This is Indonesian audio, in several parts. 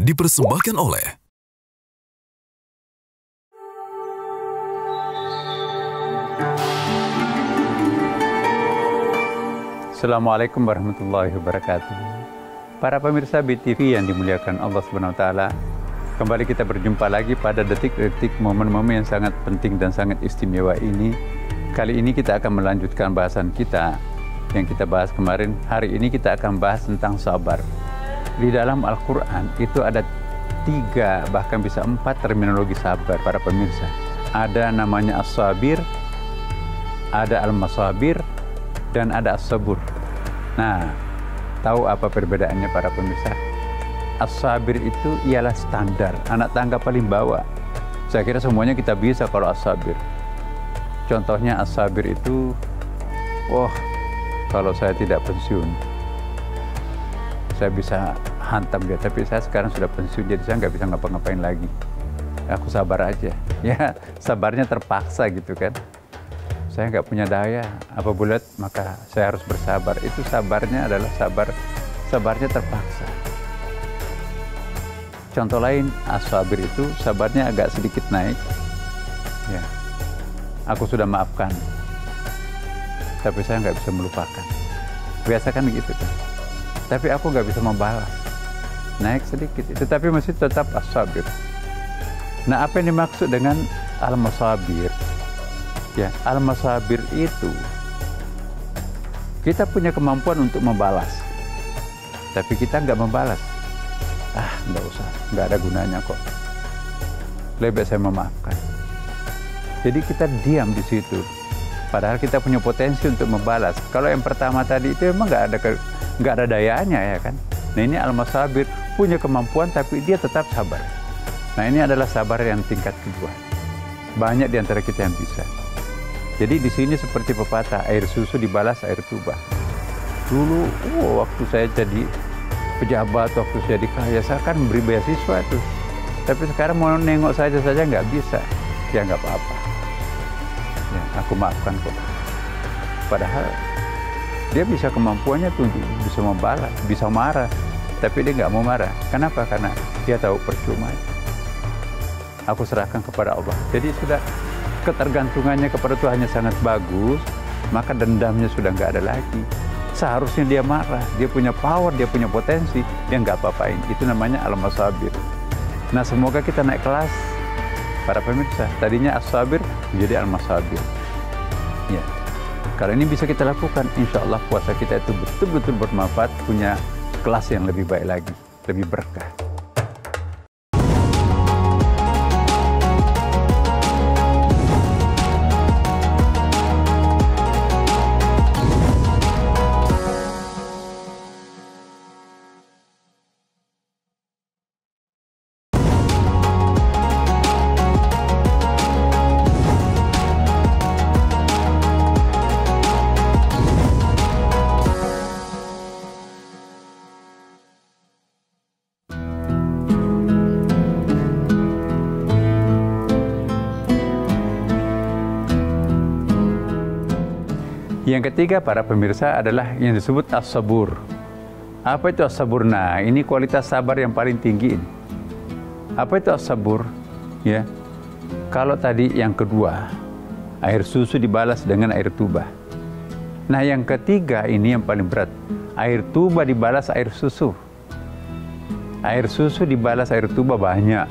dipersembahkan oleh Assalamualaikum warahmatullahi wabarakatuh. Para pemirsa BTV yang dimuliakan Allah Subhanahu wa taala, kembali kita berjumpa lagi pada detik-detik momen-momen yang sangat penting dan sangat istimewa ini. Kali ini kita akan melanjutkan bahasan kita yang kita bahas kemarin. Hari ini kita akan bahas tentang sabar. Di dalam Al-Qur'an itu ada 3 bahkan bisa 4 terminologi sabar para pemirsa. Ada namanya as-sabir, ada al-masabir, dan ada as-sabur. Nah, tahu apa perbedaannya para pemirsa? As-sabir itu ialah standar, anak tangga paling bawah. Saya kira semuanya kita bisa kalau as-sabir. Contohnya as-sabir itu, kalau saya tidak pensiun, saya bisa hantam dia. Tapi saya sekarang sudah pensiun, jadi saya nggak bisa ngapa-ngapain lagi. Aku sabar aja. Ya, sabarnya terpaksa gitu kan. Saya nggak punya daya, apa bulat, maka saya harus bersabar. Itu sabarnya adalah sabarnya terpaksa. Contoh lain, as-sabir itu sabarnya agak sedikit naik. Ya, aku sudah maafkan, tapi saya nggak bisa melupakan. Biasa kan gitu kan. Tapi aku nggak bisa membalas. Naik sedikit, tetapi masih tetap as-sabir. Nah, apa yang dimaksud dengan al-masabir? Ya, al-masabir itu kita punya kemampuan untuk membalas, tapi kita nggak membalas. Nggak usah, nggak ada gunanya kok. Lebih baik saya memaafkan. Jadi kita diam di situ, padahal kita punya potensi untuk membalas. Kalau yang pertama tadi itu memang nggak ada dayanya ya kan. Nah, ini al-masabir punya kemampuan tapi dia tetap sabar. Nah, ini adalah sabar yang tingkat kedua. Banyak di antara kita yang bisa. Jadi di sini seperti pepatah, air susu dibalas air tuba. Dulu waktu saya jadi pejabat, waktu saya jadi kaya, saya kan memberi beasiswa tuh. Tapi sekarang mau nengok saja nggak bisa. Ya nggak apa-apa. Ya, aku maafkan kok. Padahal dia bisa kemampuannya tuh bisa membalas, bisa marah. Tapi dia nggak mau marah. Kenapa? Karena dia tahu percuma. Aku serahkan kepada Allah. Jadi sudah ketergantungannya kepada Tuhannya sangat bagus, maka dendamnya sudah nggak ada lagi. Seharusnya dia marah, dia punya power, dia punya potensi, dia nggak apa-apain. Itu namanya al-masabir. Nah, semoga kita naik kelas, para pemirsa. Tadinya as-sabir menjadi al-masabir. Ya, kalau ini bisa kita lakukan, insya Allah puasa kita itu betul-betul bermanfaat, punya kelas yang lebih baik lagi, lebih berkah. Yang ketiga para pemirsa adalah yang disebut as-sabur. Apa itu as-sabur? Nah, ini kualitas sabar yang paling tinggi ini. Apa itu as-sabur? Ya, kalau tadi yang kedua, air susu dibalas dengan air tuba. Nah, yang ketiga ini yang paling berat. Air tuba dibalas air susu. Air susu dibalas air tuba banyak.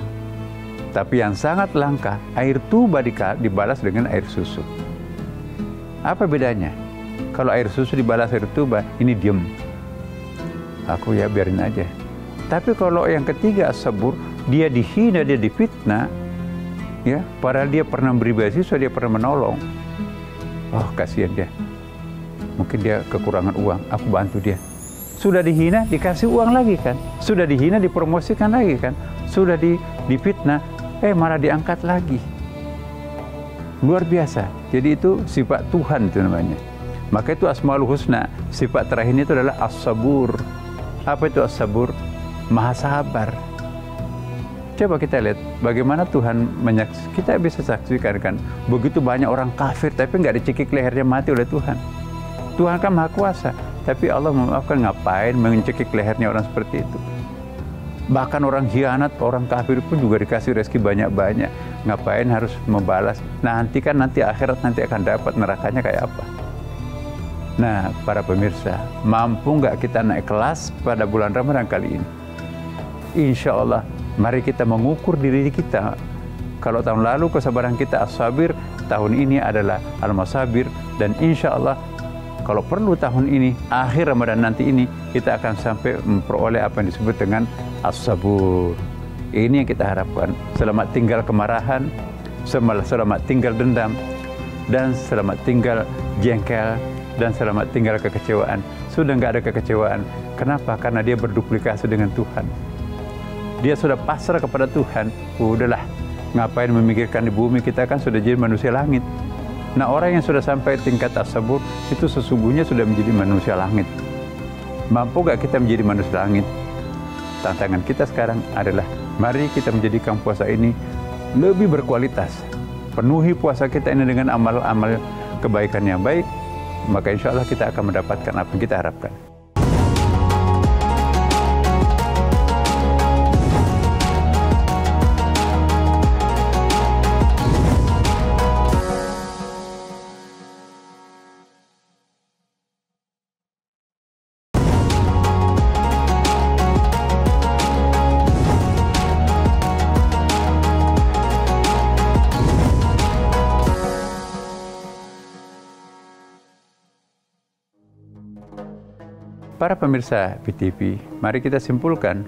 Tapi yang sangat langka, air tuba dibalas dengan air susu. Apa bedanya? Kalau air susu dibalas air tuba, ini diem. Aku ya biarin aja. Tapi kalau yang ketiga as-sabur, dia dihina, dia difitnah, ya, padahal dia pernah beri beasiswa, dia pernah menolong. Kasihan dia. Mungkin dia kekurangan uang, aku bantu dia. Sudah dihina, dikasih uang lagi kan. Sudah dihina, dipromosikan lagi kan. Sudah difitnah, malah diangkat lagi. Luar biasa. Jadi itu sifat Tuhan itu namanya. Maka itu Asmaul Husna. Sifat terakhirnya itu adalah as-sabur. Apa itu as-sabur? Maha sabar. Coba kita lihat bagaimana Tuhan kita bisa saksikan kan. Begitu banyak orang kafir tapi nggak dicekik lehernya mati oleh Tuhan. Tuhan kan Maha Kuasa. Tapi Allah memaafkan, ngapain mencekik lehernya orang seperti itu? Bahkan orang khianat, orang kafir pun juga dikasih rezeki banyak-banyak. Ngapain harus membalas? Nanti akhirat nanti akan dapat, nerakanya kayak apa? Nah, para pemirsa, mampu nggak kita naik kelas pada bulan Ramadan kali ini? Insya Allah, mari kita mengukur diri kita. Kalau tahun lalu kesabaran kita as-sabir, tahun ini adalah al-masabir. Dan insya Allah, kalau perlu tahun ini, akhir Ramadan nanti ini, kita akan sampai memperoleh apa yang disebut dengan as-sabur. Ini yang kita harapkan. Selamat tinggal kemarahan, selamat tinggal dendam, dan selamat tinggal jengkel, dan selamat tinggal kekecewaan. Sudah nggak ada kekecewaan. Kenapa? Karena dia berduplikasi dengan Tuhan. Dia sudah pasrah kepada Tuhan. Udahlah, ngapain memikirkan di bumi, kita kan sudah jadi manusia langit. Nah, orang yang sudah sampai tingkat as-sabur itu sesungguhnya sudah menjadi manusia langit. Mampu gak kita menjadi manusia langit? Tantangan kita sekarang adalah mari kita menjadikan puasa ini lebih berkualitas. Penuhi puasa kita ini dengan amal-amal kebaikan yang baik, maka insya Allah kita akan mendapatkan apa yang kita harapkan. Para pemirsa PTV, mari kita simpulkan,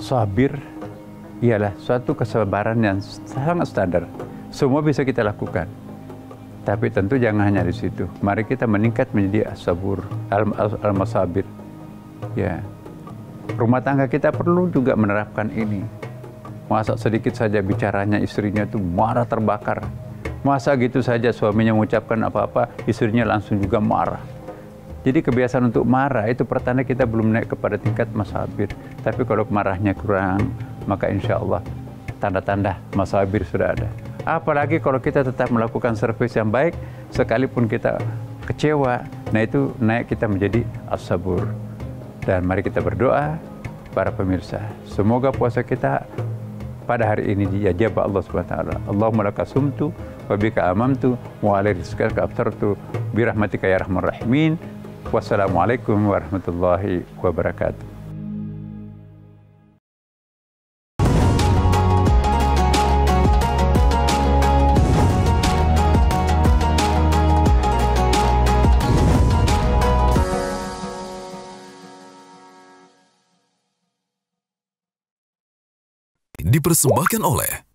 sabir ialah suatu kesabaran yang sangat standar. Semua bisa kita lakukan. Tapi tentu jangan hanya di situ. Mari kita meningkat menjadi as-sabur, al-masabir. Ya. Rumah tangga kita perlu juga menerapkan ini. Masa sedikit saja bicaranya istrinya itu marah terbakar. Masa gitu saja suaminya mengucapkan apa-apa, istrinya langsung juga marah. Jadi kebiasaan untuk marah itu pertanda kita belum naik kepada tingkat masabir. Tapi kalau marahnya kurang, maka insya Allah tanda-tanda masabir sudah ada. Apalagi kalau kita tetap melakukan servis yang baik, sekalipun kita kecewa, nah itu naik kita menjadi as-sabur. Dan mari kita berdoa, para pemirsa, semoga puasa kita pada hari ini diijabah Allah SWT. Allahumma laka sumtu wa bika amamtu wa ala rizqika aftartu bi rahmatika ya arhamar rahimin. Wassalamualaikum warahmatullahi wabarakatuh. Dipersembahkan oleh